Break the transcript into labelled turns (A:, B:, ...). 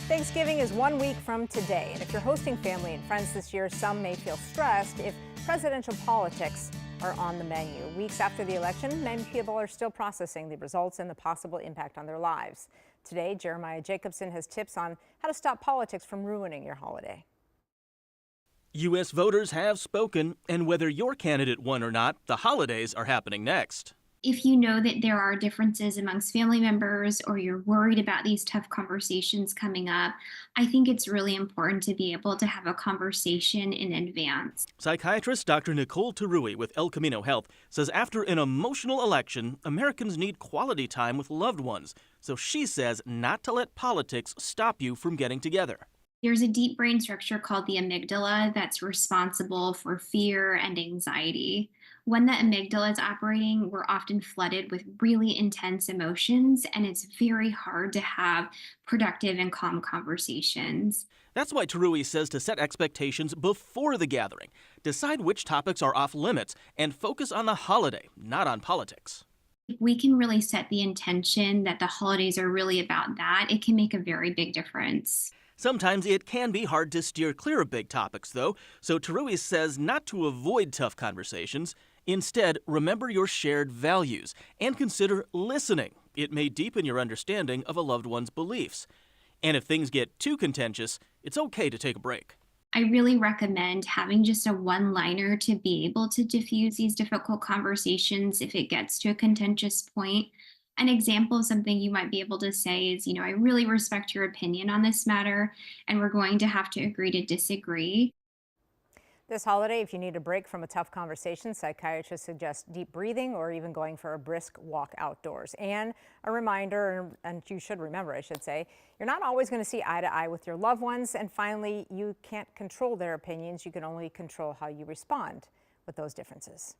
A: Thanksgiving is 1 week from today, and if you're hosting family and friends this year, some may feel stressed if presidential politics are on the menu. Weeks after the election, many people are still processing the results and the possible impact on their lives. Today, Jeremiah Jacobson has tips on how to stop politics from ruining your holiday.
B: U.S. voters have spoken, and whether your candidate won or not, the holidays are happening next.
C: If you know that there are differences amongst family members or you're worried about these tough conversations coming up, I think it's really important to be able to have a conversation in advance.
B: Psychiatrist Dr. Nicole Tarui with El Camino Health says after an emotional election, Americans need quality time with loved ones. So she says not to let politics stop you from getting together.
C: There's a deep brain structure called the amygdala that's responsible for fear and anxiety. When the amygdala is operating, we're often flooded with really intense emotions, and it's very hard to have productive and calm conversations.
B: That's why Tarui says to set expectations before the gathering. Decide which topics are off limits and focus on the holiday, not on politics.
C: If we can really set the intention that the holidays are really about that, it can make a very big difference.
B: Sometimes it can be hard to steer clear of big topics, though, so Tarui says not to avoid tough conversations. Instead, remember your shared values and consider listening. It may deepen your understanding of a loved one's beliefs. And if things get too contentious, it's okay to take a break.
C: I really recommend having just a one-liner to be able to diffuse these difficult conversations if it gets to a contentious point. An example of something you might be able to say is, I really respect your opinion on this matter, and we're going to have to agree to disagree.
A: This holiday, if you need a break from a tough conversation, psychiatrists suggest deep breathing or even going for a brisk walk outdoors. And a reminder, and you should remember, I should say, you're not always going to see eye to eye with your loved ones. And finally, you can't control their opinions. You can only control how you respond with those differences.